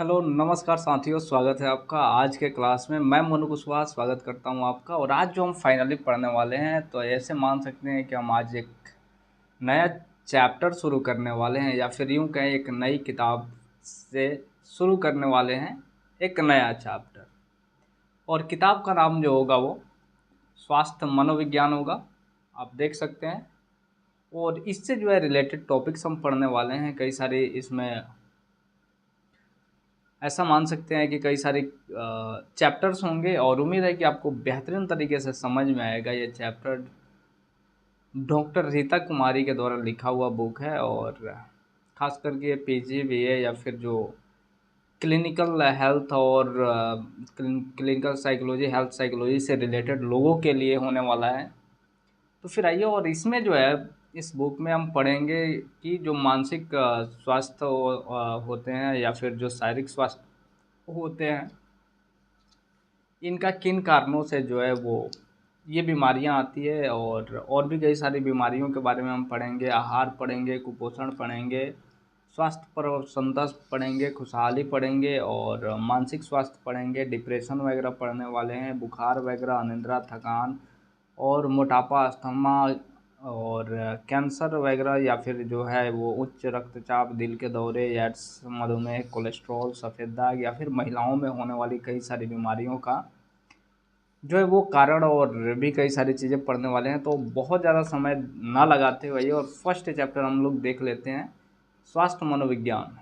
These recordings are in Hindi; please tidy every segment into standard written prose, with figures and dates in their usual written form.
हेलो नमस्कार साथियों, स्वागत है आपका आज के क्लास में। मैं मनु कुशवाहा स्वागत करता हूं आपका। और आज जो हम फाइनली पढ़ने वाले हैं तो ऐसे मान सकते हैं कि हम आज एक नया चैप्टर शुरू करने वाले हैं, या फिर यूं कहें एक नई किताब से शुरू करने वाले हैं एक नया चैप्टर। और किताब का नाम जो होगा वो स्वास्थ्य मनोविज्ञान होगा, आप देख सकते हैं। और इससे जो है रिलेटेड टॉपिक्स हम पढ़ने वाले हैं। कई सारे इसमें ऐसा मान सकते हैं कि कई सारे चैप्टर्स होंगे, और उम्मीद है कि आपको बेहतरीन तरीके से समझ में आएगा। ये चैप्टर डॉक्टर रीता कुमारी के द्वारा लिखा हुआ बुक है, और ख़ास करके ये पीजी भी है या फिर जो क्लिनिकल हेल्थ और क्लिनिकल साइकोलॉजी, हेल्थ साइकोलॉजी से रिलेटेड लोगों के लिए होने वाला है। तो फिर आइए, और इसमें जो है इस बुक में हम पढ़ेंगे कि जो मानसिक स्वास्थ्य होते हैं या फिर जो शारीरिक स्वास्थ्य होते हैं, इनका किन कारणों से जो है वो ये बीमारियां आती है। और भी कई सारी बीमारियों के बारे में हम पढ़ेंगे। आहार पढ़ेंगे, कुपोषण पढ़ेंगे, स्वास्थ्य पर संतोष पढ़ेंगे, खुशहाली पढ़ेंगे, और मानसिक स्वास्थ्य पढ़ेंगे, डिप्रेशन वगैरह पढ़ने वाले हैं, बुखार वगैरह, अनिद्रा, थकान और मोटापा, अस्थमा और कैंसर वगैरह, या फिर जो है वो उच्च रक्तचाप, दिल के दौरे, एड्स, मधुमेह, कोलेस्ट्रॉल, सफ़ेद दाग, या फिर महिलाओं में होने वाली कई सारी बीमारियों का जो है वो कारण, और भी कई सारी चीज़ें पढ़ने वाले हैं। तो बहुत ज़्यादा समय ना लगाते हुए और फर्स्ट चैप्टर हम लोग देख लेते हैं, स्वास्थ्य मनोविज्ञान।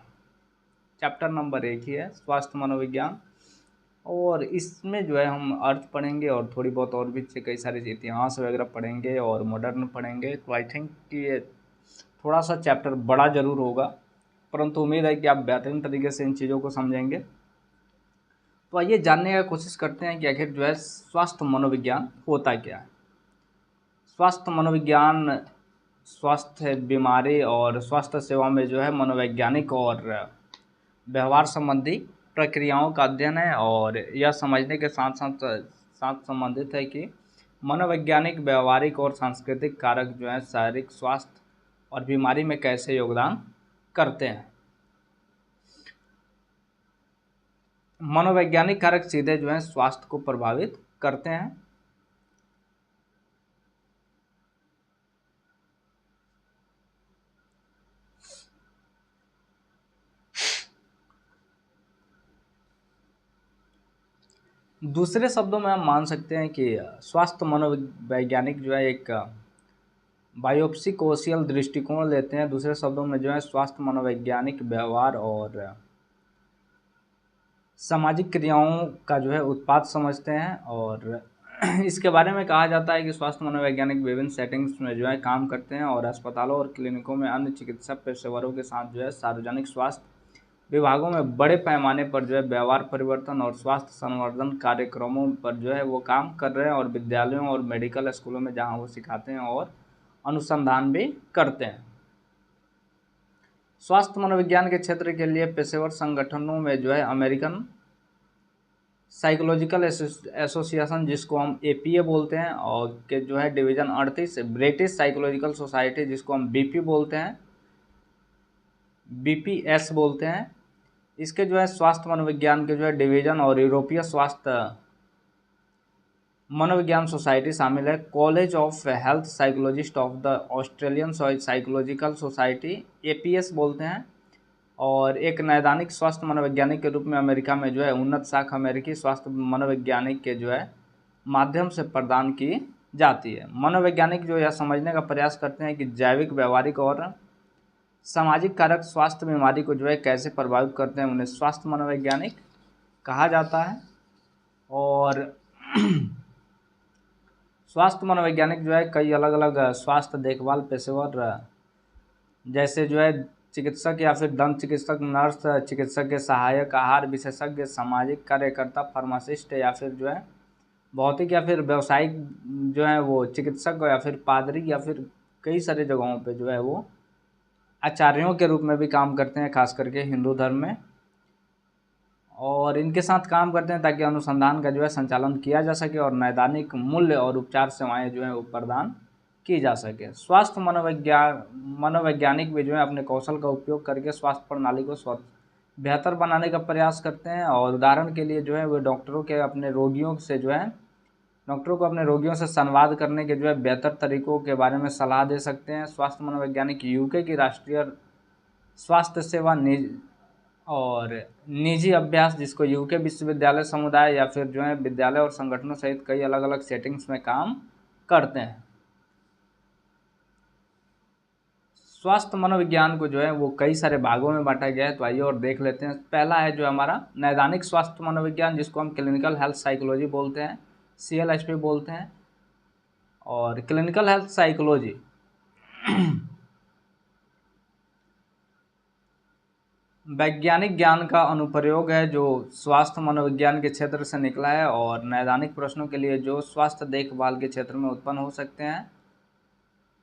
चैप्टर नंबर 1 ही है, स्वास्थ्य मनोविज्ञान। और इसमें जो है हम अर्थ पढ़ेंगे, और थोड़ी बहुत और भी कई सारे इतिहास वगैरह पढ़ेंगे, और मॉडर्न पढ़ेंगे। तो आई थिंक कि ये थोड़ा सा चैप्टर बड़ा ज़रूर होगा, परंतु उम्मीद है कि आप बेहतरीन तरीके से इन चीज़ों को समझेंगे। तो आइए जानने की कोशिश करते हैं कि आखिर जो है स्वास्थ्य मनोविज्ञान होता क्या है। स्वास्थ्य मनोविज्ञान स्वास्थ्य बीमारी और स्वास्थ्य सेवा में जो है मनोवैज्ञानिक और व्यवहार संबंधी प्रक्रियाओं का अध्ययन है। और यह समझने के साथ साथ साथ संबंधित है कि मनोवैज्ञानिक, व्यवहारिक और सांस्कृतिक कारक जो है शारीरिक स्वास्थ्य और बीमारी में कैसे योगदान करते हैं। मनोवैज्ञानिक कारक सीधे जो है स्वास्थ्य को प्रभावित करते हैं। दूसरे शब्दों में हम मान सकते हैं कि स्वास्थ्य मनोवैज्ञानिक जो है एक बायोप्सी कोशियल दृष्टिकोण लेते हैं। दूसरे शब्दों में जो है स्वास्थ्य मनोवैज्ञानिक व्यवहार और सामाजिक क्रियाओं का जो है उत्पाद समझते हैं। और इसके बारे में कहा जाता है कि स्वास्थ्य मनोवैज्ञानिक विभिन्न सेटिंग्स में जो है काम करते हैं, और अस्पतालों और क्लिनिकों में अन्य चिकित्सा पेशेवरों के साथ जो है सार्वजनिक स्वास्थ्य विभागों में बड़े पैमाने पर जो है व्यवहार परिवर्तन और स्वास्थ्य संवर्धन कार्यक्रमों पर जो है वो काम कर रहे हैं, और विद्यालयों और मेडिकल स्कूलों में जहां वो सिखाते हैं और अनुसंधान भी करते हैं। स्वास्थ्य मनोविज्ञान के क्षेत्र के लिए पेशेवर संगठनों में जो है अमेरिकन साइकोलॉजिकल एसोसिएशन, जिसको हम एपीए बोलते हैं, और के जो है डिवीज़न 38, ब्रिटिश साइकोलॉजिकल सोसाइटी जिसको हम बीपी बोलते हैं, बीपीएस बोलते हैं, इसके जो है स्वास्थ्य मनोविज्ञान के जो है डिवीज़न, और यूरोपीय स्वास्थ्य मनोविज्ञान सोसाइटी शामिल है। College of health psychologist of the Australian psychological society, APS बोलते हैं। और एक नैदानिक स्वास्थ्य मनोवैज्ञानिक के रूप में अमेरिका में जो है उन्नत शाखा अमेरिकी स्वास्थ्य मनोवैज्ञानिक के जो है माध्यम से प्रदान की जाती है। मनोवैज्ञानिक जो यह समझने का प्रयास करते हैं कि जैविक, व्यवहारिक और सामाजिक कारक स्वास्थ्य बीमारी को जो है कैसे प्रभावित करते हैं, उन्हें स्वास्थ्य मनोवैज्ञानिक कहा जाता है। और स्वास्थ्य मनोवैज्ञानिक जो है कई अलग अलग स्वास्थ्य देखभाल पेशेवर, जैसे जो है चिकित्सक या फिर दंत चिकित्सक, नर्स, चिकित्सक के सहायक, आहार विशेषज्ञ, सामाजिक कार्यकर्ता, फार्मासिस्ट, या फिर जो है भौतिक या फिर व्यावसायिक जो है वो चिकित्सक, या फिर पादरी, या फिर कई सारे जगहों पे जो है वो आचार्यों के रूप में भी काम करते हैं, खास करके हिंदू धर्म में। और इनके साथ काम करते हैं ताकि अनुसंधान का जो है संचालन किया जा सके, और नैदानिक मूल्य और उपचार सेवाएं जो है वो प्रदान की जा सके। स्वास्थ्य मनोवैज्ञानिक भी जो है अपने कौशल का उपयोग करके स्वास्थ्य प्रणाली को बेहतर बनाने का प्रयास करते हैं। और उदाहरण के लिए जो है वो डॉक्टरों के अपने रोगियों से जो है डॉक्टरों को अपने रोगियों से संवाद करने के जो है बेहतर तरीकों के बारे में सलाह दे सकते हैं। स्वास्थ्य मनोवैज्ञानिक यूके की राष्ट्रीय स्वास्थ्य सेवा और निजी अभ्यास, जिसको यूके विश्वविद्यालय समुदाय या फिर जो है विद्यालय और संगठनों सहित कई अलग अलग सेटिंग्स में काम करते हैं। स्वास्थ्य मनोविज्ञान को जो है वो कई सारे भागों में बांटा गया है, तो आइए और देख लेते हैं। पहला है जो हमारा नैदानिक स्वास्थ्य मनोविज्ञान, जिसको हम क्लिनिकल हेल्थ साइकोलॉजी बोलते हैं, CLHP बोलते हैं। और क्लिनिकल हेल्थ साइकोलॉजी वैज्ञानिक ज्ञान का अनुप्रयोग है जो स्वास्थ्य मनोविज्ञान के क्षेत्र से निकला है और नैदानिक प्रश्नों के लिए जो स्वास्थ्य देखभाल के क्षेत्र में उत्पन्न हो सकते हैं।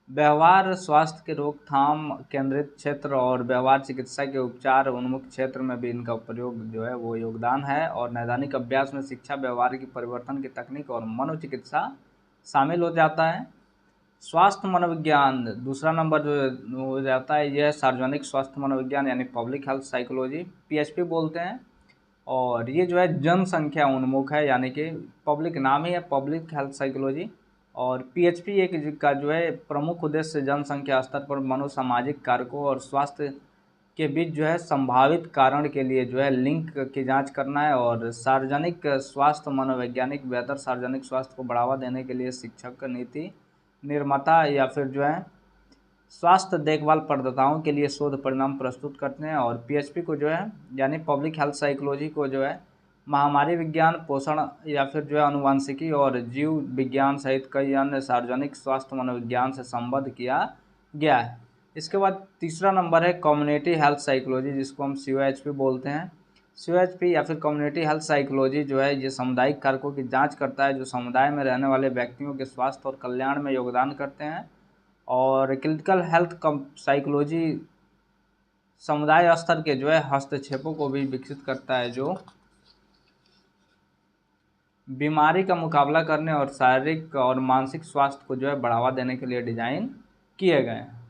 व्यवहार स्वास्थ्य के रोकथाम केंद्रित क्षेत्र और व्यवहार चिकित्सा के उपचार उन्मुख क्षेत्र में भी इनका प्रयोग जो है वो योगदान है। और नैदानिक अभ्यास में शिक्षा, व्यवहार की परिवर्तन की तकनीक और मनोचिकित्सा शामिल हो जाता है। स्वास्थ्य मनोविज्ञान दूसरा नंबर जो हो जाता है, यह सार्वजनिक स्वास्थ्य मनोविज्ञान यानी पब्लिक हेल्थ साइकोलॉजी, PHP बोलते हैं। और ये जो है जनसंख्या उन्मुख है, यानी कि पब्लिक नाम ही है पब्लिक हेल्थ साइकोलॉजी। और PHP एक का जो है प्रमुख उद्देश्य जनसंख्या स्तर पर मनोसामाजिक कारकों और स्वास्थ्य के बीच जो है संभावित कारण के लिए जो है लिंक की जांच करना है। और सार्वजनिक स्वास्थ्य मनोवैज्ञानिक बेहतर सार्वजनिक स्वास्थ्य को बढ़ावा देने के लिए शिक्षक, नीति निर्माता या फिर जो है स्वास्थ्य देखभाल प्रदाताओं के लिए शोध परिणाम प्रस्तुत करते हैं। और PHP को जो है यानी पब्लिक हेल्थ साइकोलॉजी को जो है महामारी विज्ञान, पोषण या फिर जो है आनुवंशिकी और जीव विज्ञान सहित कई अन्य सार्वजनिक स्वास्थ्य मनोविज्ञान से संबद्ध किया गया है। इसके बाद तीसरा नंबर है कम्युनिटी हेल्थ साइकोलॉजी, जिसको हम COHP बोलते हैं। COHP या फिर कम्युनिटी हेल्थ साइकोलॉजी जो है ये सामुदायिक कारकों की जांच करता है जो समुदाय में रहने वाले व्यक्तियों के स्वास्थ्य और कल्याण में योगदान करते हैं। और क्लिनिकल हेल्थ साइकोलॉजी समुदाय स्तर के जो है हस्तक्षेपों को भी विकसित करता है जो बीमारी का मुकाबला करने और शारीरिक और मानसिक स्वास्थ्य को जो है बढ़ावा देने के लिए डिजाइन किए गए हैं।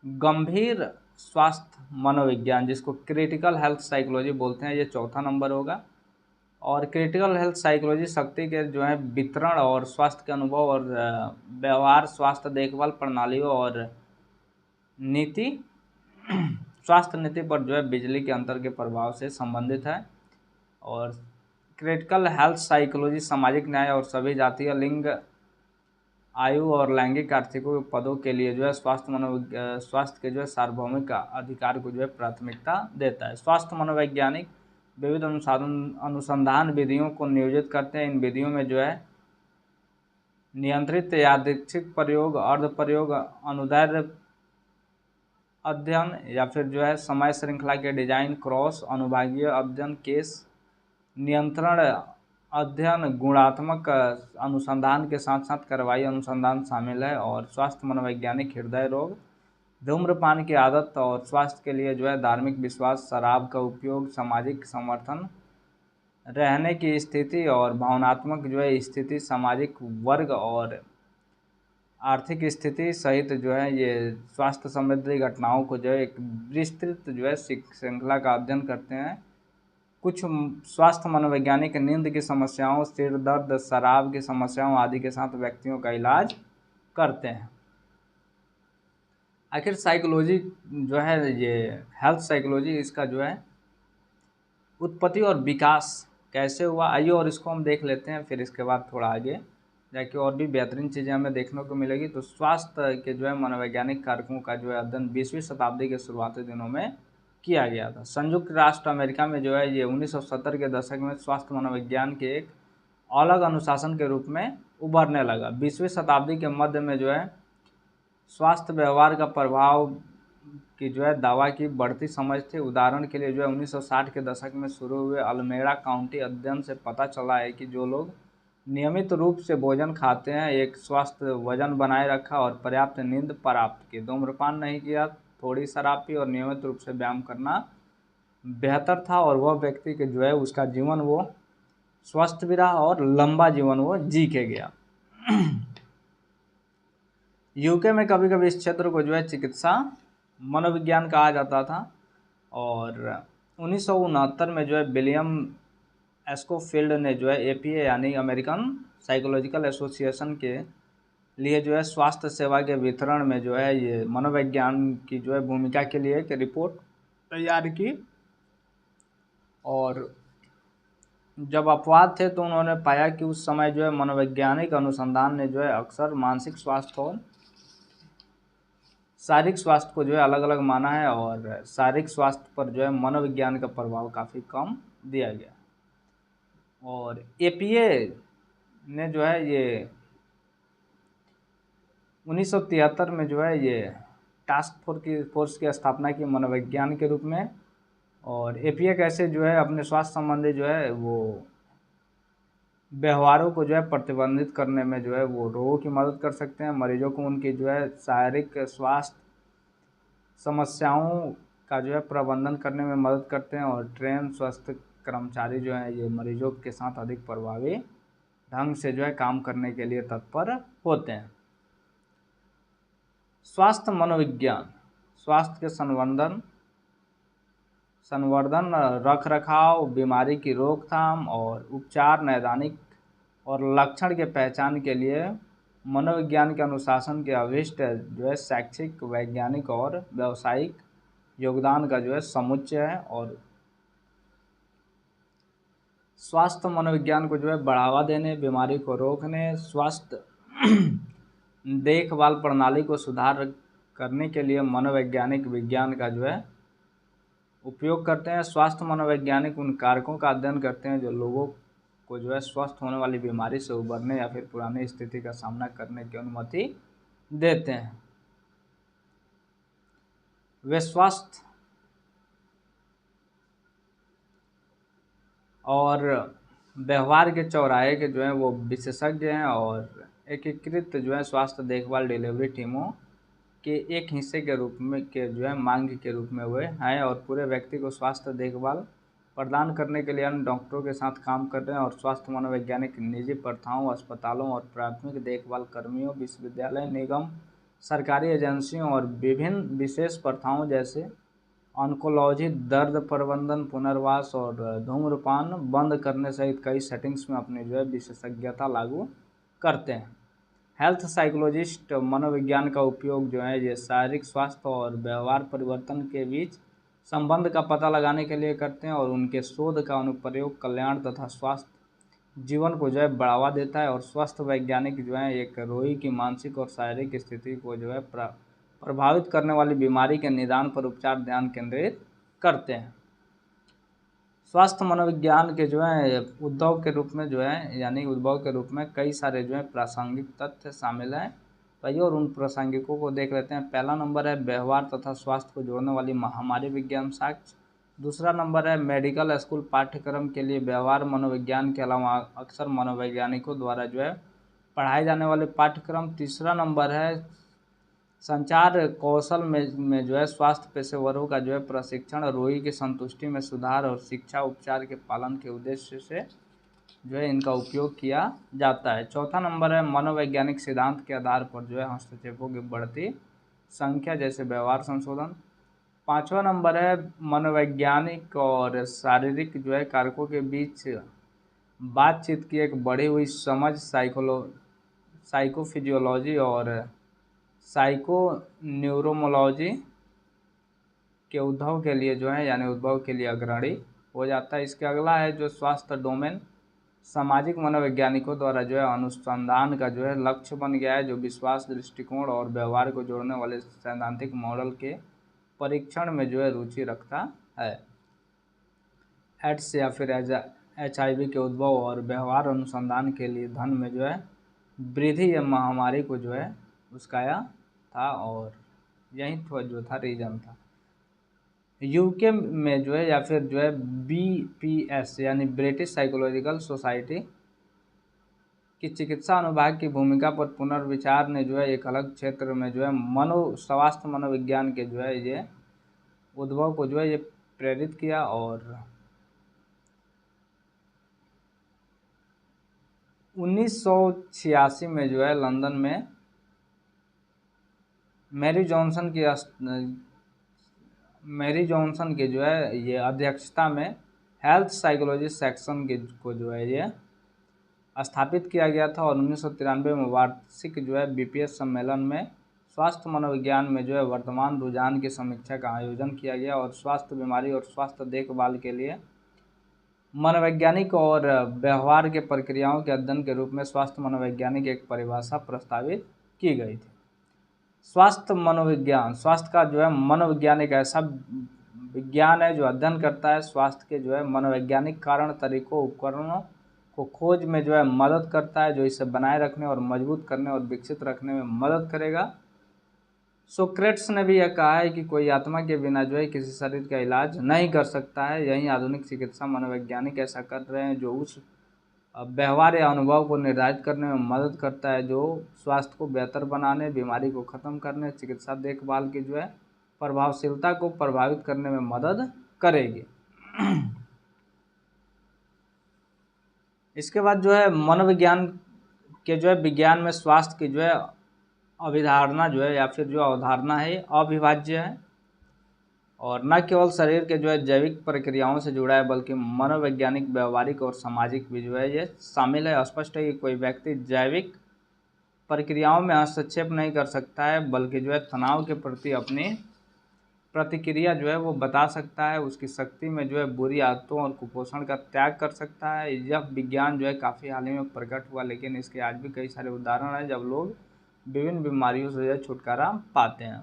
गंभीर स्वास्थ्य मनोविज्ञान, जिसको क्रिटिकल हेल्थ साइकोलॉजी बोलते हैं, ये चौथा नंबर होगा। और क्रिटिकल हेल्थ साइकोलॉजी शक्ति के जो है वितरण और स्वास्थ्य के अनुभव और व्यवहार, स्वास्थ्य देखभाल प्रणालियों और नीति स्वास्थ्य नीति पर जो है बिजली के अंतर के प्रभाव से संबंधित है। और क्रिटिकल हेल्थ साइकोलॉजी सामाजिक न्याय और सभी जातीय, लिंग, आयु और लैंगिक आर्थिकों पदों के लिए जो है स्वास्थ्य के जो है सार्वभौमिक अधिकार को जो है प्राथमिकता देता है। स्वास्थ्य मनोवैज्ञानिक विविध अनुसंधान विधियों को नियोजित करते हैं। इन विधियों में जो है नियंत्रित यादृच्छिक प्रयोग, अर्ध प्रयोग, अनुदैर्ध्य अध्ययन या फिर जो है समय श्रृंखला के डिजाइन, क्रॉस अनुभागीय अध्ययन, केस नियंत्रण अध्ययन, गुणात्मक अनुसंधान के साथ साथ कार्रवाई अनुसंधान शामिल है। और स्वास्थ्य मनोवैज्ञानिक हृदय रोग, धूम्रपान की आदत और स्वास्थ्य के लिए जो है धार्मिक विश्वास, शराब का उपयोग, सामाजिक समर्थन, रहने की स्थिति और भावनात्मक जो है स्थिति, सामाजिक वर्ग और आर्थिक स्थिति सहित जो है ये स्वास्थ्य संबंधी घटनाओं को जो है एक विस्तृत जो है श्रृंखला का अध्ययन करते हैं। कुछ स्वास्थ्य मनोवैज्ञानिक नींद की समस्याओं, सिर दर्द, शराब की समस्याओं आदि के साथ व्यक्तियों का इलाज करते हैं। आखिर साइकोलॉजी जो है ये हेल्थ साइकोलॉजी, इसका जो है उत्पत्ति और विकास कैसे हुआ, आइए और इसको हम देख लेते हैं। फिर इसके बाद थोड़ा आगे जाके और भी बेहतरीन चीज़ें हमें देखने को मिलेगी। तो स्वास्थ्य के जो है मनोवैज्ञानिक कारकों का जो है अध्ययन 20वीं शताब्दी के शुरुआती दिनों में किया गया था। संयुक्त राष्ट्र अमेरिका में जो है ये 1970 के दशक में स्वास्थ्य मनोविज्ञान के एक अलग अनुशासन के रूप में उभरने लगा। 20वीं शताब्दी के मध्य में जो है स्वास्थ्य व्यवहार का प्रभाव की जो है दावा की बढ़ती समझ थी। उदाहरण के लिए जो है 1960 के दशक में शुरू हुए अल्मेड़ा काउंटी अध्ययन से पता चला है कि जो लोग नियमित रूप से भोजन खाते हैं, एक स्वस्थ वजन बनाए रखा और पर्याप्त नींद प्राप्त की, धूम्रपान नहीं किया, थोड़ी शराब पी और नियमित रूप से व्यायाम करना बेहतर था, और वह व्यक्ति के जो है उसका जीवन वो स्वस्थ भी रहा और लंबा जीवन वो जी के गया। यूके में कभी कभी इस क्षेत्र को जो है चिकित्सा मनोविज्ञान कहा जाता था। और 1969 में जो है विलियम एस्कोफील्ड ने जो है एपीए यानी अमेरिकन साइकोलॉजिकल एसोसिएशन के लिए जो है स्वास्थ्य सेवा के वितरण में जो है ये मनोविज्ञान की जो है भूमिका के लिए एक रिपोर्ट तैयार की। और जब अपवाद थे तो उन्होंने पाया कि उस समय जो है मनोवैज्ञानिक अनुसंधान ने जो है अक्सर मानसिक स्वास्थ्य और शारीरिक स्वास्थ्य को जो है अलग अलग माना है, और शारीरिक स्वास्थ्य पर जो है मनोविज्ञान का प्रभाव काफ़ी कम दिया गया। और एपीए ने जो है ये 1973 में जो है ये टास्क फोर्स की स्थापना की मनोविज्ञान के रूप में। और एपीए कैसे जो है अपने स्वास्थ्य संबंधी जो है वो व्यवहारों को जो है प्रतिबंधित करने में जो है वो रोगों की मदद कर सकते हैं, मरीजों को उनकी जो है शारीरिक स्वास्थ्य समस्याओं का जो है प्रबंधन करने में मदद करते हैं, और ट्रेन स्वास्थ्य कर्मचारी जो है ये मरीजों के साथ अधिक प्रभावी ढंग से जो है काम करने के लिए तत्पर होते हैं। स्वास्थ्य मनोविज्ञान स्वास्थ्य के संवर्धन, रख रखाव, बीमारी की रोकथाम और उपचार, नैदानिक और लक्षण के पहचान के लिए मनोविज्ञान के अनुशासन के अभिष्ट जो है शैक्षिक, वैज्ञानिक और व्यावसायिक योगदान का जो है समुच्चय है। और स्वास्थ्य मनोविज्ञान को जो है बढ़ावा देने, बीमारी को रोकने, स्वास्थ्य देखभाल प्रणाली को सुधार करने के लिए मनोवैज्ञानिक विज्ञान का जो है उपयोग करते हैं। स्वास्थ्य मनोवैज्ञानिक उन कारकों का अध्ययन करते हैं जो लोगों को जो है स्वस्थ होने वाली बीमारी से उबरने या फिर पुरानी स्थिति का सामना करने की अनुमति देते हैं। वे स्वास्थ्य और व्यवहार के चौराहे के जो है वो विशेषज्ञ हैं, और एकीकृत जो है स्वास्थ्य देखभाल डिलीवरी टीमों के एक हिस्से के रूप में जो है मांग के रूप में हुए हैं, और पूरे व्यक्ति को स्वास्थ्य देखभाल प्रदान करने के लिए अन्य डॉक्टरों के साथ काम कर रहे हैं। और स्वास्थ्य मनोवैज्ञानिक निजी प्रथाओं, अस्पतालों और प्राथमिक देखभाल कर्मियों, विश्वविद्यालय, निगम, सरकारी एजेंसियों और विभिन्न विशेष प्रथाओं जैसे ऑन्कोलॉजी, दर्द प्रबंधन, पुनर्वास और धूम्रपान बंद करने सहित कई सेटिंग्स में अपनी जो है विशेषज्ञता लागू करते हैं। हेल्थ साइकोलॉजिस्ट मनोविज्ञान का उपयोग जो है ये शारीरिक स्वास्थ्य और व्यवहार परिवर्तन के बीच संबंध का पता लगाने के लिए करते हैं, और उनके शोध का अनुप्रयोग कल्याण तथा स्वास्थ्य जीवन को जो है बढ़ावा देता है। और स्वस्थ वैज्ञानिक जो है एक रोगी की मानसिक और शारीरिक स्थिति को जो है प्रभावित करने वाली बीमारी के निदान पर उपचार ध्यान केंद्रित करते हैं। स्वास्थ्य मनोविज्ञान के जो है उद्भव के रूप में जो है यानी उद्भव के रूप में कई सारे जो है प्रासंगिक तथ्य शामिल हैं। आइए और उन प्रासंगिकों को देख लेते हैं। पहला नंबर है व्यवहार तथा स्वास्थ्य को जोड़ने वाली महामारी विज्ञान साक्ष्य। दूसरा नंबर है मेडिकल स्कूल पाठ्यक्रम के लिए व्यवहार मनोविज्ञान के अलावा अक्सर मनोवैज्ञानिकों द्वारा जो है पढ़ाए जाने वाले पाठ्यक्रम। तीसरा नंबर है संचार कौशल में जो है स्वास्थ्य पेशेवरों का जो है प्रशिक्षण, रोगी की संतुष्टि में सुधार और शिक्षा उपचार के पालन के उद्देश्य से जो है इनका उपयोग किया जाता है। चौथा नंबर है मनोवैज्ञानिक सिद्धांत के आधार पर जो है हस्तक्षेपों की बढ़ती संख्या जैसे व्यवहार संशोधन। पाँचवा नंबर है मनोवैज्ञानिक और शारीरिक जो है कारकों के बीच बातचीत की एक बढ़ी हुई समझ, साइकोफिजियोलॉजी और साइको न्यूरोमोलॉजी के उद्भव के लिए जो है यानी उद्भव के लिए अग्रणी हो जाता है। इसके अगला है जो स्वास्थ्य डोमेन सामाजिक मनोवैज्ञानिकों द्वारा जो है अनुसंधान का जो है लक्ष्य बन गया है, जो विश्वास, दृष्टिकोण और व्यवहार को जोड़ने वाले सैद्धांतिक मॉडल के परीक्षण में जो है रुचि रखता है। एड्स या फिर HIV के उद्भव और व्यवहार अनुसंधान के लिए धन में जो है वृद्धि या महामारी को जो है उसकाया था, और यही जो था रीजन था। यूके में जो है या फिर जो है BPS यानी ब्रिटिश साइकोलॉजिकल सोसाइटी की चिकित्सा अनुभाग की भूमिका पर पुनर्विचार ने जो है एक अलग क्षेत्र में जो है स्वास्थ्य मनोविज्ञान के जो है ये उद्भव को जो है ये प्रेरित किया। और 1986 में जो है लंदन में मैरी जॉनसन की मैरी जॉनसन की जो है ये अध्यक्षता में हेल्थ साइकोलॉजी सेक्शन के को जो है ये स्थापित किया गया था और 1993 में वार्षिक जो है बीपीएस सम्मेलन में स्वास्थ्य मनोविज्ञान में जो है वर्तमान रुझान की समीक्षा का आयोजन किया गया और स्वास्थ्य बीमारी और स्वास्थ्य देखभाल के लिए मनोवैज्ञानिक और व्यवहार के प्रक्रियाओं के अध्ययन के रूप में स्वास्थ्य मनोवैज्ञानिक एक परिभाषा प्रस्तावित की गई थी। स्वास्थ्य मनोविज्ञान, स्वास्थ्य का जो है मनोविज्ञान एक ऐसा विज्ञान है जो अध्ययन करता है स्वास्थ्य के जो है मनोवैज्ञानिक कारण, तरीकों, उपकरणों को खोज में जो है मदद करता है, जो इसे बनाए रखने और मजबूत करने और विकसित रखने में मदद करेगा। सोक्रेट्स ने भी यह कहा है कि कोई आत्मा के बिना जो है किसी शरीर का इलाज नहीं कर सकता है। यही आधुनिक चिकित्सा मनोवैज्ञानिक ऐसा कर रहे हैं, जो उस व्यवहार या अनुभव को निर्धारित करने में मदद करता है जो स्वास्थ्य को बेहतर बनाने, बीमारी को खत्म करने, चिकित्सा देखभाल की जो है प्रभावशीलता को प्रभावित करने में मदद करेगी। इसके बाद जो है मनोविज्ञान के जो है विज्ञान में स्वास्थ्य की जो है अभिधारणा जो है या फिर जो अवधारणा है अविभाज्य है और न केवल शरीर के जो है जैविक प्रक्रियाओं से जुड़ा है बल्कि मनोवैज्ञानिक, व्यवहारिक और सामाजिक भी जो है ये शामिल है। स्पष्ट है कि कोई व्यक्ति जैविक प्रक्रियाओं में हस्तक्षेप नहीं कर सकता है बल्कि जो है तनाव के प्रति अपनी प्रतिक्रिया जो है वो बता सकता है, उसकी शक्ति में जो है बुरी आदतों और कुपोषण का त्याग कर सकता है। यह विज्ञान जो है काफ़ी हाल ही में प्रकट हुआ, लेकिन इसके आज भी कई सारे उदाहरण हैं जब लोग विभिन्न बीमारियों से जो है छुटकारा पाते हैं।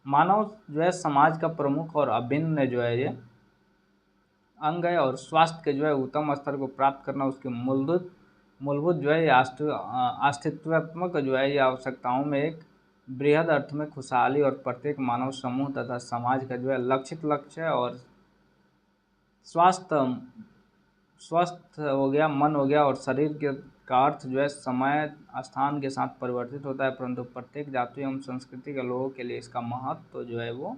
मानव जो है समाज का प्रमुख और अभिन्न जो है ये अंग है और स्वास्थ्य के जो है उत्तम स्तर को प्राप्त करना उसकी मूलभूत जो है ये अस्तित्वात्मक जो है ये आवश्यकताओं में एक बृहद अर्थ में खुशहाली और प्रत्येक मानव समूह तथा समाज का जो है लक्षित लक्ष्य है। और स्वास्थ्य स्वस्थ हो गया, मन हो गया और शरीर के का अर्थ जो है समय स्थान के साथ परिवर्तित होता है, परंतु प्रत्येक जाति एवं संस्कृति के लोगों के लिए इसका महत्व तो जो है वो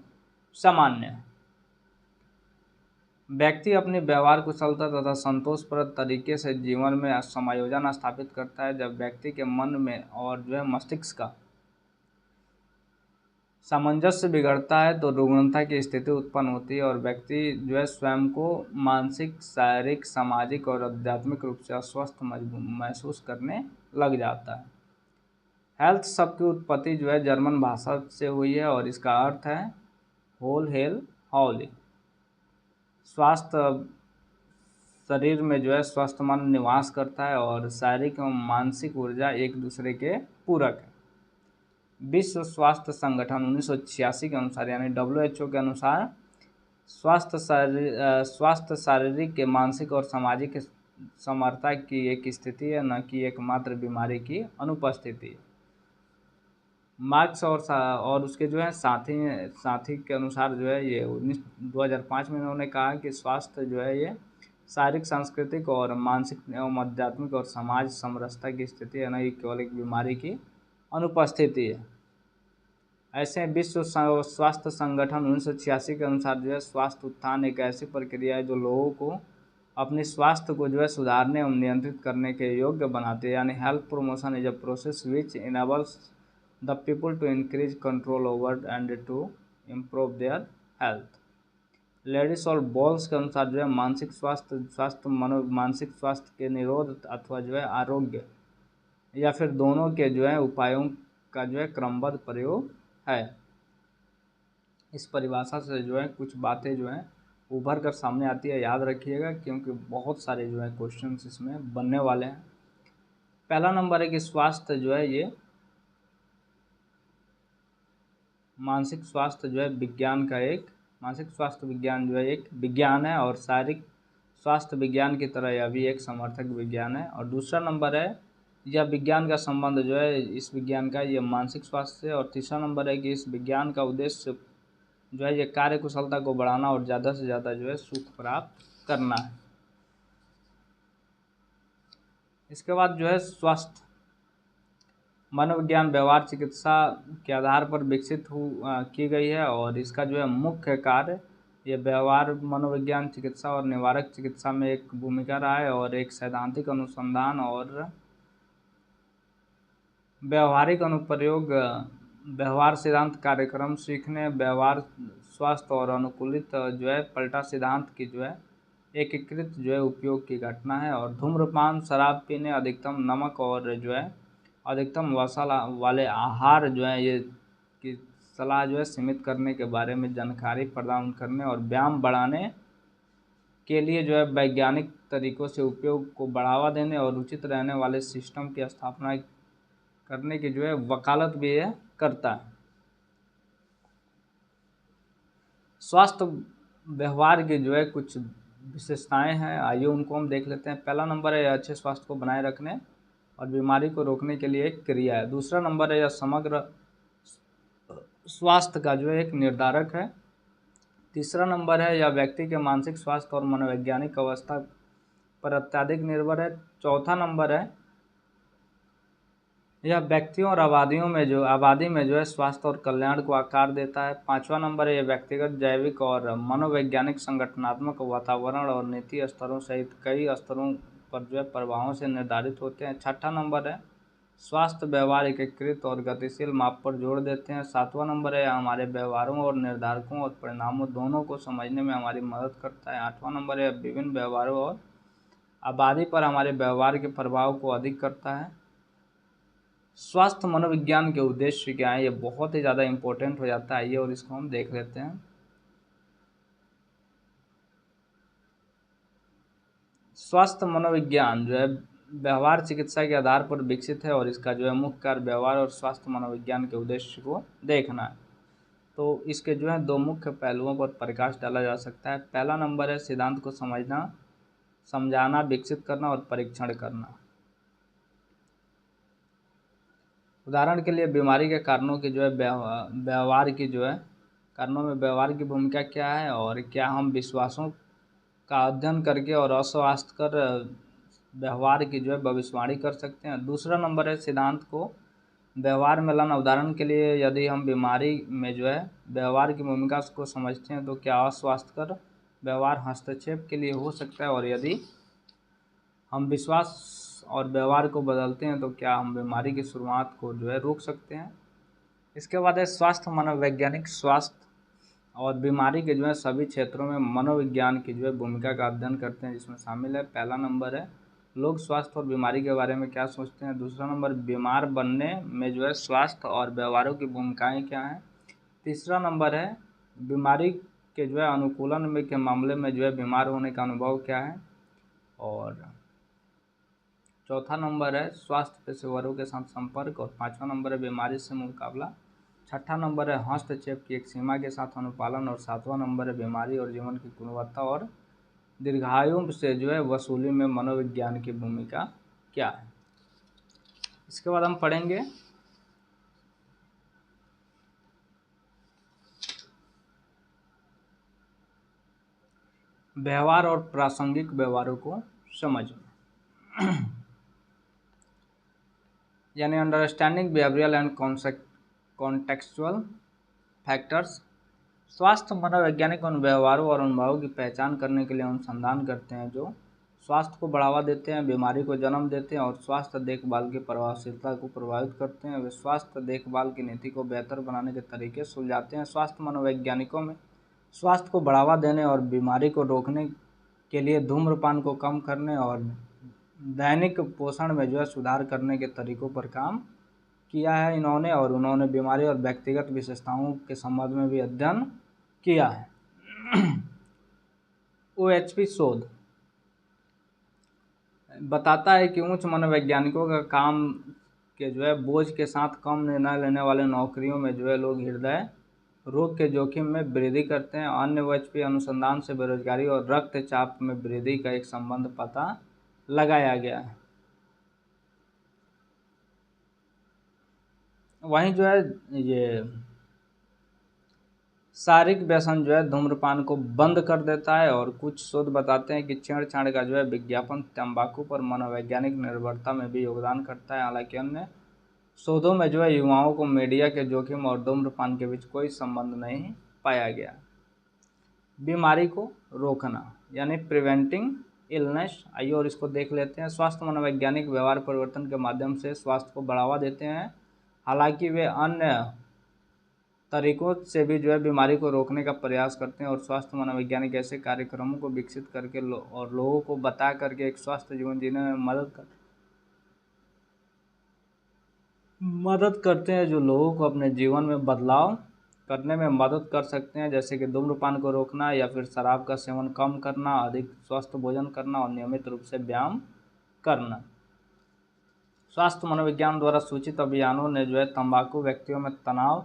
सामान्य है। व्यक्ति अपनी व्यवहार कुशलता तथा संतोषप्रद तरीके से जीवन में समायोजन स्थापित करता है। जब व्यक्ति के मन में और जो है मस्तिष्क का सामंजस्य बिगड़ता है तो रुग्णता की स्थिति उत्पन्न होती है और व्यक्ति जो है स्वयं को मानसिक, शारीरिक, सामाजिक और आध्यात्मिक रूप से अस्वस्थ महसूस करने लग जाता है। हेल्थ शब्द की उत्पत्ति जो है जर्मन भाषा से हुई है और इसका अर्थ है होल हेल हॉली। स्वास्थ्य शरीर में जो है स्वस्थ मन निवास करता है और शारीरिक एवं मानसिक ऊर्जा एक दूसरे के पूरक है। विश्व स्वास्थ्य संगठन 1986 के अनुसार यानी WHO के अनुसार स्वास्थ्य शारीरिक के मानसिक और सामाजिक समर्था की एक स्थिति है, न कि एकमात्र बीमारी की अनुपस्थिति। मार्क्स और उसके जो है साथी के अनुसार जो है ये 2005 में उन्होंने कहा कि स्वास्थ्य जो है ये शारीरिक, सांस्कृतिक और मानसिक एवं आध्यात्मिक और समाज समरसता की स्थिति है, न कि केवल एक बीमारी की अनुपस्थिति है। ऐसे विश्व स्वास्थ्य संगठन 1986 के अनुसार जो है स्वास्थ्य उत्थान एक ऐसी प्रक्रिया है जो लोगों को अपने स्वास्थ्य को जो है सुधारने एवं नियंत्रित करने के योग्य बनाते हैं। यानी health promotion is a process which enables the people to increase control over and to improve their health. लेडीज और बॉल्स के अनुसार जो है मानसिक मानसिक स्वास्थ्य के निरोध अथवा जो है आरोग्य या फिर दोनों के जो है उपायों का जो है क्रमबद्ध प्रयोग है। इस परिभाषा से जो है कुछ बातें जो हैं उभर कर सामने आती है, याद रखिएगा क्योंकि बहुत सारे जो है क्वेश्चंस इसमें बनने वाले हैं। पहला नंबर है कि स्वास्थ्य जो है ये मानसिक स्वास्थ्य जो है मानसिक स्वास्थ्य विज्ञान जो है एक विज्ञान है और शारीरिक स्वास्थ्य विज्ञान की तरह यह भी एक समर्थक विज्ञान है। और दूसरा नंबर है यह विज्ञान का संबंध जो है इस विज्ञान का ये मानसिक स्वास्थ्य से। और तीसरा नंबर है कि इस विज्ञान का उद्देश्य जो है ये कार्य कुशलता को बढ़ाना और ज़्यादा से ज़्यादा जो है सुख प्राप्त करना है। इसके बाद जो है स्वास्थ्य मनोविज्ञान व्यवहार चिकित्सा के आधार पर विकसित की गई है और इसका जो है मुख्य कार्य ये व्यवहार मनोविज्ञान चिकित्सा और निवारक चिकित्सा में एक भूमिका रहा है और एक सैद्धांतिक अनुसंधान और व्यवहारिक अनुप्रयोग व्यवहार सिद्धांत कार्यक्रम सीखने, व्यवहार स्वास्थ्य और अनुकूलित जो है पलटा सिद्धांत की जो है एकीकृत जो है उपयोग की घटना है। और धूम्रपान, शराब पीने, अधिकतम नमक और जो है अधिकतम मसाला वाले आहार जो है ये की सलाह जो है सीमित करने के बारे में जानकारी प्रदान करने और व्यायाम बढ़ाने के लिए जो है वैज्ञानिक तरीकों से उपयोग को बढ़ावा देने और उचित रहने वाले सिस्टम की स्थापना करने की जो है वकालत भी ये करता है। स्वास्थ्य व्यवहार की जो है कुछ विशेषताएं हैं, आइए उनको हम देख लेते हैं। पहला नंबर है अच्छे स्वास्थ्य को बनाए रखने और बीमारी को रोकने के लिए एक क्रिया है। दूसरा नंबर है यह समग्र स्वास्थ्य का जो है एक निर्धारक है। तीसरा नंबर है यह व्यक्ति के मानसिक स्वास्थ्य और मनोवैज्ञानिक अवस्था पर अत्यधिक निर्भर है। चौथा नंबर है यह व्यक्तियों और आबादी में जो है स्वास्थ्य और कल्याण को आकार देता है। पांचवा नंबर है यह व्यक्तिगत, जैविक और मनोवैज्ञानिक, संगठनात्मक, वातावरण और नीति स्तरों सहित कई स्तरों पर जो है प्रभावों से निर्धारित होते हैं। छठा नंबर है स्वास्थ्य व्यवहार एकीकृत और गतिशील माप पर जोर देते हैं। सातवां नंबर है हमारे व्यवहारों और निर्धारकों और परिणामों दोनों को समझने में हमारी मदद करता है। आठवां नंबर है विभिन्न व्यवहारों और आबादी पर हमारे व्यवहार के प्रभाव को अधिक करता है। स्वास्थ्य मनोविज्ञान के उद्देश्य क्या है, ये बहुत ही ज़्यादा इम्पोर्टेंट हो जाता है ये, और इसको हम देख लेते हैं। स्वास्थ्य मनोविज्ञान जो है व्यवहार चिकित्सा के आधार पर विकसित है और इसका जो है मुख्य कार्य व्यवहार और स्वास्थ्य मनोविज्ञान के उद्देश्य को देखना है। तो इसके जो है दो मुख्य पहलुओं पर प्रकाश डाला जा सकता है। पहला नंबर है सिद्धांत को समझना, समझाना, विकसित करना और परीक्षण करना। उदाहरण के लिए बीमारी के कारणों की जो है व्यवहार की जो है कारणों में व्यवहार की भूमिका क्या है और क्या हम विश्वासों का अध्ययन करके और अस्वास्थ्यकर व्यवहार की जो है भविष्यवाणी कर सकते हैं। दूसरा नंबर है सिद्धांत को व्यवहार में लाना। उदाहरण के लिए यदि हम बीमारी में जो है व्यवहार की भूमिका को समझते हैं तो क्या अस्वास्थ्यकर व्यवहार हस्तक्षेप के लिए हो सकता है, और यदि हम विश्वास और व्यवहार को बदलते हैं तो क्या हम बीमारी की शुरुआत को जो है रोक सकते हैं। इसके बाद है स्वास्थ्य मनोवैज्ञानिक। स्वास्थ्य और बीमारी के जो है सभी क्षेत्रों में मनोविज्ञान की जो है भूमिका का अध्ययन करते हैं, जिसमें शामिल है पहला नंबर है लोग स्वास्थ्य और बीमारी के बारे में क्या सोचते हैं। दूसरा नंबर बीमार बनने में जो है स्वास्थ्य और व्यवहारों की भूमिकाएं क्या हैं। तीसरा नंबर है बीमारी के जो है अनुकूलन में के मामले में जो है बीमार होने का अनुभव क्या है। और चौथा नंबर है स्वास्थ्य पेशेवरों के साथ संपर्क। और पांचवा नंबर है बीमारी से मुकाबला। छठा नंबर है हस्तक्षेप की एक सीमा के साथ अनुपालन। और सातवां नंबर है बीमारी और जीवन की गुणवत्ता और दीर्घायु से जो है वसूली में मनोविज्ञान की भूमिका क्या है। इसके बाद हम पढ़ेंगे व्यवहार और प्रासंगिक व्यवहारों को समझना, यानी understanding behavioural and contextual factors. स्वास्थ्य मनोवैज्ञानिक उन व्यवहारों और अनुभवों की पहचान करने के लिए अनुसंधान करते हैं जो स्वास्थ्य को बढ़ावा देते हैं, बीमारी को जन्म देते हैं और स्वास्थ्य देखभाल की प्रभावशीलता को प्रभावित करते हैं। वे स्वास्थ्य देखभाल की नीति को बेहतर बनाने के तरीके सुलझाते हैं। स्वास्थ्य मनोवैज्ञानिकों में स्वास्थ्य को बढ़ावा देने और बीमारी को रोकने के लिए धूम्रपान को कम करने और दैनिक पोषण में जो है सुधार करने के तरीकों पर काम किया है इन्होंने, और उन्होंने बीमारी और व्यक्तिगत विशेषताओं के संबंध में भी अध्ययन किया है। OHP शोध बताता है कि उच्च मनोवैज्ञानिकों का काम के जो है बोझ के साथ कम निर्णय लेने वाले नौकरियों में जो है लोग हृदय रोग के जोखिम में वृद्धि करते हैं। अन्य OHP अनुसंधान से बेरोजगारी और रक्तचाप में वृद्धि का एक संबंध पता लगाया गया है। वहीं जो है ये शारीरिक व्यसन जो है धूम्रपान को बंद कर देता है, और कुछ शोध बताते हैं कि छेड़छाड़ का जो है विज्ञापन तंबाकू पर मनोवैज्ञानिक निर्भरता में भी योगदान करता है। हालांकि अन्य शोधों में जो है युवाओं को मीडिया के जोखिम और धूम्रपान के बीच कोई संबंध नहीं पाया गया। बीमारी को रोकना यानी प्रिवेंटिंग इलनेस, आइए और इसको देख लेते हैं। स्वास्थ्य मनोवैज्ञानिक व्यवहार परिवर्तन के माध्यम से स्वास्थ्य को बढ़ावा देते हैं। हालांकि वे अन्य तरीकों से भी जो है बीमारी को रोकने का प्रयास करते हैं। और स्वास्थ्य मनोवैज्ञानिक ऐसे कार्यक्रमों को विकसित करके और लोगों को बता करके एक स्वस्थ जीवन जीने में मदद करते हैं, जो लोगों को अपने जीवन में बदलाव करने में मदद कर सकते हैं, जैसे कि धूम्रपान को रोकना या फिर शराब का सेवन कम करना, अधिक स्वस्थ भोजन करना और नियमित रूप से व्यायाम करना। स्वास्थ्य मनोविज्ञान द्वारा सूचित अभियानों ने जो है तंबाकू व्यक्तियों में तनाव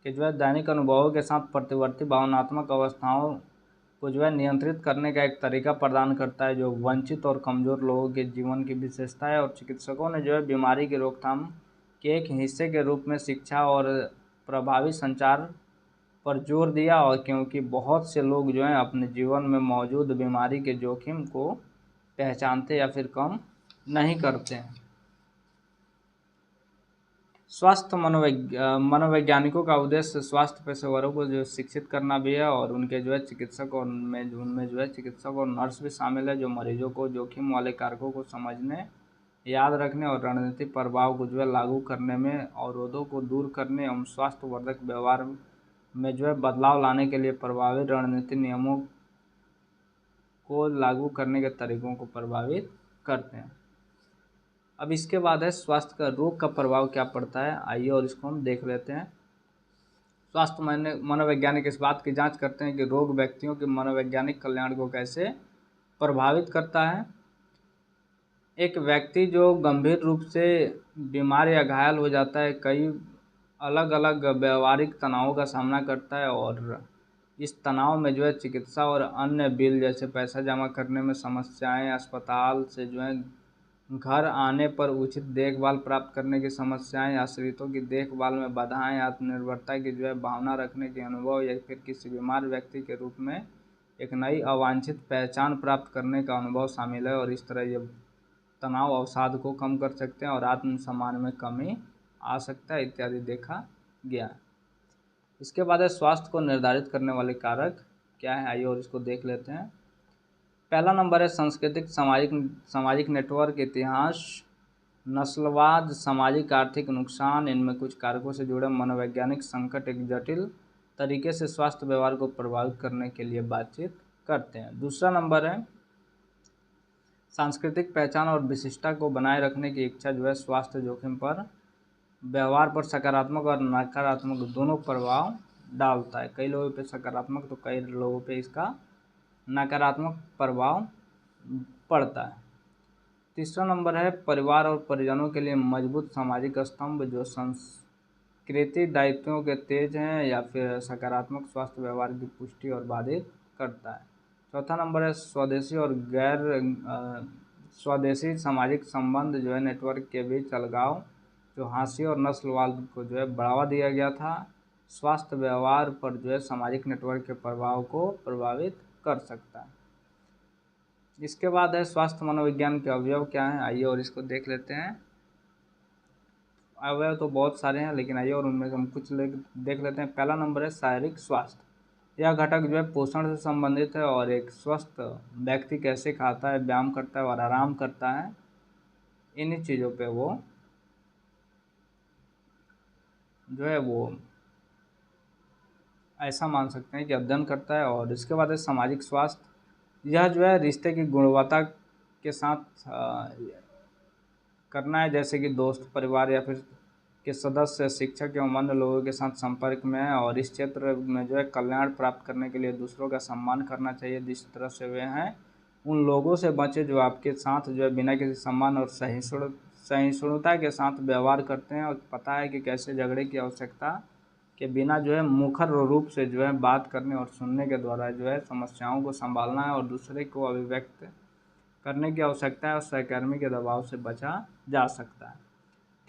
के जो है दैनिक अनुभवों के साथ प्रतिवर्ती भावनात्मक अवस्थाओं को जो है नियंत्रित करने का एक तरीका प्रदान करता है, जो वंचित और कमज़ोर लोगों के जीवन की विशेषता है। और चिकित्सकों ने जो है बीमारी की रोकथाम के एक हिस्से के रूप में शिक्षा और प्रभावी संचार पर जोर दिया। और क्योंकि बहुत से लोग जो हैं अपने जीवन में मौजूद बीमारी के जोखिम को पहचानते या फिर कम नहीं करते हैं। स्वास्थ्य मनोवैज्ञानिकों का उद्देश्य स्वास्थ्य पेशेवरों को जो शिक्षित करना भी है, और उनके जो है चिकित्सक और उनमें जो है चिकित्सक और नर्स भी शामिल है, जो मरीजों को जोखिम वाले कारकों को समझने, याद रखने और रणनीतिक प्रभाव को जो है लागू करने में, अवरोधों को दूर करने एवं स्वास्थ्यवर्धक व्यवहार में जो है बदलाव लाने के लिए प्रभावी रणनीति नियमों को लागू करने के तरीकों को प्रभावित करते हैं। अब इसके बाद है स्वास्थ्य का रोग का प्रभाव क्या पड़ता है, आइए और इसको हम देख लेते हैं। स्वास्थ्य मनोवैज्ञानिक इस बात की जांच करते हैं कि रोग व्यक्तियों के मनोवैज्ञानिक कल्याण को कैसे प्रभावित करता है। एक व्यक्ति जो गंभीर रूप से बीमार या घायल हो जाता है, कई अलग अलग व्यवहारिक तनावों का सामना करता है, और इस तनाव में जो है चिकित्सा और अन्य बिल जैसे पैसा जमा करने में समस्याएं, अस्पताल से जो है घर आने पर उचित देखभाल प्राप्त करने की समस्याएं, आश्रितों की देखभाल में बाधाएं, आत्मनिर्भरता की जो है भावना रखने के अनुभव, या फिर किसी बीमार व्यक्ति के रूप में एक नई अवांछित पहचान प्राप्त करने का अनुभव शामिल है। और इस तरह ये तनाव अवसाद को कम कर सकते हैं और आत्मसम्मान में कमी आ सकता है इत्यादि देखा गया। इसके बाद है स्वास्थ्य को निर्धारित करने वाले कारक क्या है, आइए और इसको देख लेते हैं। पहला नंबर है सांस्कृतिक सामाजिक नेटवर्क, इतिहास, नस्लवाद, सामाजिक आर्थिक नुकसान। इनमें कुछ कारकों से जुड़े मनोवैज्ञानिक संकट एक जटिल तरीके से स्वास्थ्य व्यवहार को प्रभावित करने के लिए बातचीत करते हैं। दूसरा नंबर है सांस्कृतिक पहचान और विशिष्टता को बनाए रखने की इच्छा जो है स्वास्थ्य जोखिम पर व्यवहार पर सकारात्मक और नकारात्मक दोनों प्रभाव डालता है। कई लोगों पे सकारात्मक तो कई लोगों पे इसका नकारात्मक प्रभाव पड़ता है। तीसरा नंबर है परिवार और परिजनों के लिए मजबूत सामाजिक स्तंभ, जो संस्कृति दायित्वों के तेज हैं या फिर सकारात्मक स्वास्थ्य व्यवहार की पुष्टि और बाधित करता है। चौथा नंबर है स्वदेशी और गैर स्वदेशी सामाजिक संबंध, जो है नेटवर्क के बीच अलगाव, जो हांसी और नस्लवाद को जो है बढ़ावा दिया गया था, स्वास्थ्य व्यवहार पर जो है सामाजिक नेटवर्क के प्रभाव को प्रभावित कर सकता है। इसके बाद है स्वास्थ्य मनोविज्ञान के अवयव क्या हैं, आइए और इसको देख लेते हैं। अवयव तो बहुत सारे हैं, लेकिन आइए और उनमें से हम कुछ देख लेते हैं। पहला नंबर है शारीरिक स्वास्थ्य। यह घटक जो है पोषण से संबंधित है, और एक स्वस्थ व्यक्ति कैसे खाता है, व्यायाम करता है और आराम करता है, इन्हीं चीज़ों पे वो जो है वो ऐसा मान सकते हैं कि अध्ययन करता है। और इसके बाद है सामाजिक स्वास्थ्य। यह जो है रिश्ते की गुणवत्ता के साथ करना है, जैसे कि दोस्त, परिवार या फिर के सदस्य, शिक्षक एवं अन्य लोगों के साथ संपर्क में है। और इस क्षेत्र में जो है कल्याण प्राप्त करने के लिए दूसरों का सम्मान करना चाहिए जिस तरह से वे हैं। उन लोगों से बचें जो आपके साथ जो है बिना किसी सम्मान और सहिष्णुता के साथ व्यवहार करते हैं, और पता है कि कैसे झगड़े की आवश्यकता के बिना जो है मुखर रूप से जो है बात करने और सुनने के द्वारा जो है समस्याओं को संभालना है, और दूसरे को अभिव्यक्त करने की आवश्यकता है, और सहकर्मी के दबाव से बचा जा सकता है।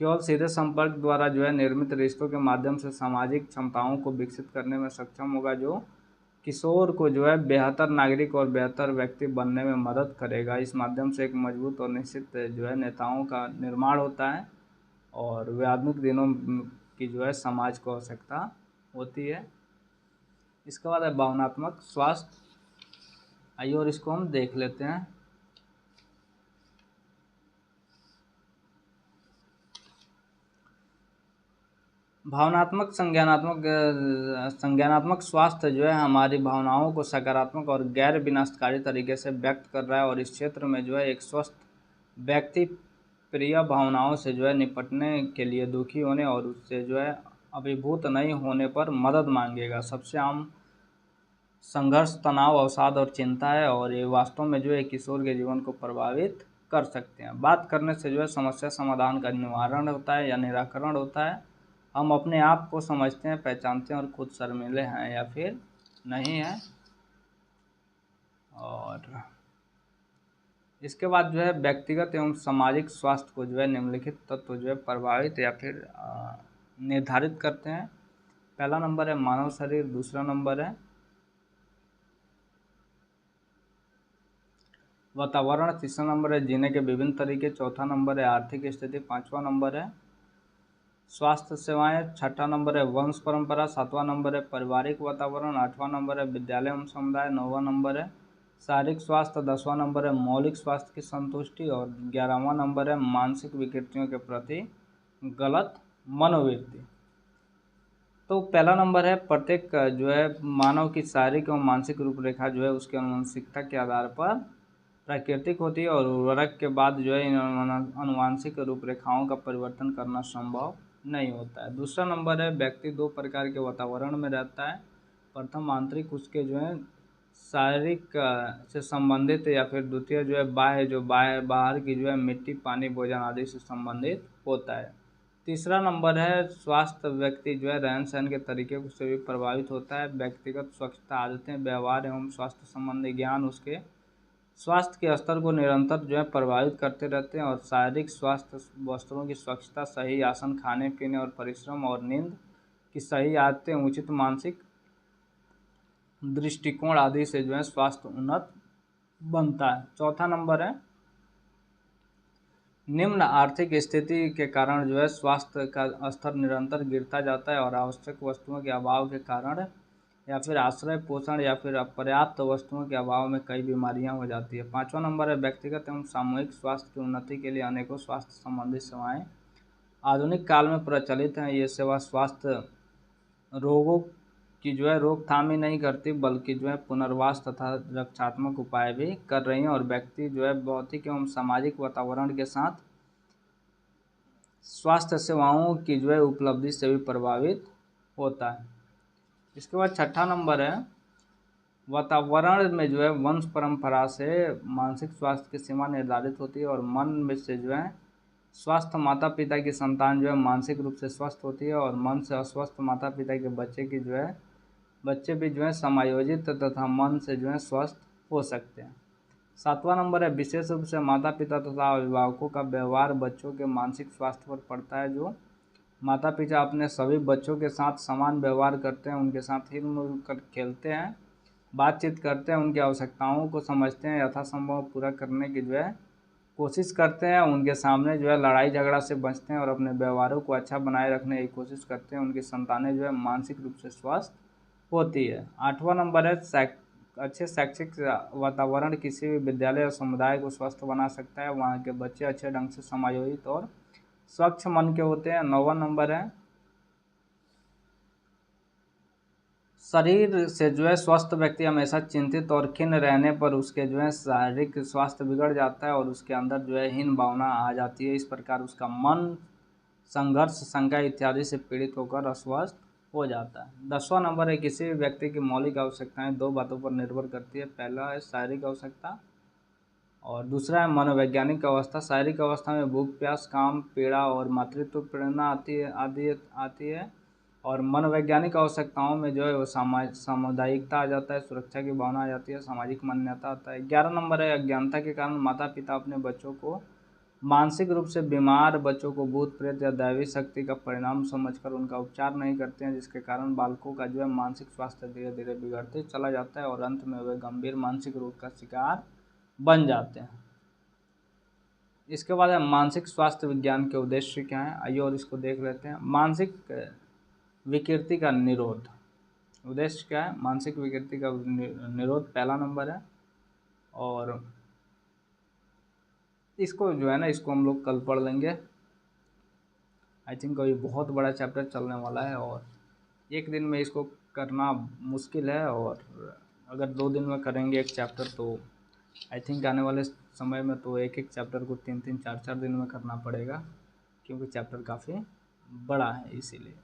केवल सीधे संपर्क द्वारा जो है निर्मित रिश्तों के माध्यम से सामाजिक क्षमताओं को विकसित करने में सक्षम होगा, जो किशोर को जो है बेहतर नागरिक और बेहतर व्यक्ति बनने में मदद करेगा। इस माध्यम से एक मजबूत और निश्चित जो है नेताओं का निर्माण होता है, और वे आधुनिक दिनों की जो है समाज को आवश्यकता होती है। इसके बाद है भावनात्मक स्वास्थ्य, आइए और इसको हम देख लेते हैं। भावनात्मक संज्ञानात्मक स्वास्थ्य जो है हमारी भावनाओं को सकारात्मक और गैर विनाशकारी तरीके से व्यक्त कर रहा है, और इस क्षेत्र में जो है एक स्वस्थ व्यक्ति प्रिय भावनाओं से जो है निपटने के लिए दुखी होने और उससे जो है अभिभूत नहीं होने पर मदद मांगेगा। सबसे आम संघर्ष तनाव, अवसाद और चिंता है, और ये वास्तव में जो है किशोर के जीवन को प्रभावित कर सकते हैं। बात करने से जो है समस्या समाधान का निवारण होता है या निराकरण होता है। हम अपने आप को समझते हैं, पहचानते हैं और खुद शर्मिले हैं या फिर नहीं हैं। और इसके बाद जो है व्यक्तिगत एवं सामाजिक स्वास्थ्य को जो है निम्नलिखित तत्व जो है प्रभावित या फिर निर्धारित करते हैं। पहला नंबर है मानव शरीर, दूसरा नंबर है वातावरण, तीसरा नंबर है जीने के विभिन्न तरीके, चौथा नंबर है आर्थिक स्थिति, पांचवा नंबर है स्वास्थ्य सेवाएं, छठा नंबर है वंश परंपरा, सातवां नंबर है पारिवारिक वातावरण, आठवां नंबर है विद्यालय एवं समुदाय, नौवां नंबर है शारीरिक स्वास्थ्य, दसवां नंबर है मौलिक स्वास्थ्य की संतुष्टि, और 11वां नंबर है मानसिक विकृतियों के प्रति गलत मनोवृत्ति। तो पहला नंबर है प्रत्येक जो है मानव की शारीरिक और मानसिक रूपरेखा जो है उसकी आनुवंशिकता के आधार पर प्राकृतिक होती है, और उर्वरक के बाद जो है इन आनुवंशिक रूपरेखाओं का परिवर्तन करना संभव नहीं होता है। दूसरा नंबर है व्यक्ति दो प्रकार के वातावरण में रहता है। प्रथम आंतरिक, उसके जो है शारीरिक से संबंधित, या फिर द्वितीय जो है बाह्य, जो बाहर की जो है मिट्टी, पानी, भोजन आदि से संबंधित होता है। तीसरा नंबर है स्वास्थ्य, व्यक्ति जो है रहन सहन के तरीके से भी प्रभावित होता है। व्यक्तिगत स्वच्छता आदतें, व्यवहार एवं स्वास्थ्य संबंधी ज्ञान उसके स्वास्थ्य के स्तर को निरंतर जो है प्रभावित करते रहते हैं। और शारीरिक स्वास्थ्य, वस्त्रों की स्वच्छता, सही आसन, खाने पीने और परिश्रम और नींद की सही आदतें, उचित मानसिक दृष्टिकोण आदि से जो है स्वास्थ्य उन्नत बनता है। चौथा नंबर है निम्न आर्थिक स्थिति के कारण जो है स्वास्थ्य का स्तर निरंतर गिरता जाता है, और आवश्यक वस्तुओं के अभाव के कारण या फिर आश्रय पोषण या फिर अपर्याप्त वस्तुओं के अभाव में कई बीमारियां हो जाती है। पांचवा नंबर है व्यक्तिगत एवं सामूहिक स्वास्थ्य की उन्नति के लिए अनेकों स्वास्थ्य संबंधी सेवाएं आधुनिक काल में प्रचलित हैं। ये सेवा स्वास्थ्य रोगों की जो है रोकथाम ही नहीं करती, बल्कि जो है पुनर्वास तथा रक्षात्मक उपाय भी कर रही हैं, और व्यक्ति जो है भौतिक एवं सामाजिक वातावरण के साथ स्वास्थ्य सेवाओं की जो है उपलब्धि से भी प्रभावित होता है। इसके बाद छठा नंबर है वातावरण में जो है वंश परंपरा से मानसिक स्वास्थ्य की सीमा निर्धारित होती है, और मन में से जो है स्वस्थ माता पिता की संतान जो है मानसिक रूप से स्वस्थ होती है, और मन से अस्वस्थ माता पिता के बच्चे भी जो है समायोजित तथा मन से जो है स्वस्थ हो सकते हैं। सातवां नंबर है विशेष रूप से माता पिता तथा अभिभावकों का व्यवहार बच्चों के मानसिक स्वास्थ्य पर पड़ता है। जो माता पिता अपने सभी बच्चों के साथ समान व्यवहार करते हैं, उनके साथ हिल मिल कर खेलते हैं, बातचीत करते हैं, उनकी आवश्यकताओं को समझते हैं, यथासंभव पूरा करने की जो है कोशिश करते हैं, उनके सामने जो है लड़ाई झगड़ा से बचते हैं और अपने व्यवहारों को अच्छा बनाए रखने की कोशिश करते हैं, उनकी संतानें जो है मानसिक रूप से स्वस्थ होती है। आठवां नंबर है अच्छे शैक्षिक वातावरण किसी भी विद्यालय और समुदाय को स्वस्थ बना सकता है। वहाँ के बच्चे अच्छे ढंग से समायोजित और स्वच्छ मन के होते हैं। नौवां नंबर है शरीर से जो है स्वस्थ व्यक्ति हमेशा चिंतित और खिन्न रहने पर उसके जो है शारीरिक स्वास्थ्य बिगड़ जाता है, और उसके अंदर जो है हीन भावना आ जाती है। इस प्रकार उसका मन संघर्ष, शंका इत्यादि से पीड़ित होकर अस्वस्थ हो जाता है। 10वां नंबर है किसी भी व्यक्ति की मौलिक आवश्यकताएं दो बातों पर निर्भर करती है। पहला है शारीरिक आवश्यकता और दूसरा है मनोवैज्ञानिक अवस्था। शारीरिक अवस्था में भूख, प्यास, काम, पीड़ा और मातृत्व प्रेरणा आती है, और मनोवैज्ञानिक आवश्यकताओं में जो है वो सामुदायिकता आ जाता है, सुरक्षा की भावना आ जाती है, सामाजिक मान्यता आता है। 11 नंबर है अज्ञानता के कारण माता पिता अपने बच्चों को मानसिक रूप से बीमार बच्चों को भूत प्रेत या दैवी शक्ति का परिणाम समझकर उनका उपचार नहीं करते हैं, जिसके कारण बालकों का जो है मानसिक स्वास्थ्य धीरे धीरे बिगड़ते चला जाता है और अंत में वे गंभीर मानसिक रोग का शिकार बन जाते हैं। इसके बाद है मानसिक स्वास्थ्य विज्ञान के उद्देश्य क्या हैं, आइए और इसको देख लेते हैं। मानसिक विकृति का निरोध, उद्देश्य क्या है? मानसिक विकृति का निरोध पहला नंबर है, और इसको जो है ना इसको हम लोग कल पढ़ लेंगे। आई थिंक अभी बहुत बड़ा चैप्टर चलने वाला है और एक दिन में इसको करना मुश्किल है, और अगर 2 दिन में करेंगे एक चैप्टर तो आई थिंक आने वाले समय में तो एक एक चैप्टर को 3-3 4-4 दिन में करना पड़ेगा, क्योंकि चैप्टर काफ़ी बड़ा है इसीलिए।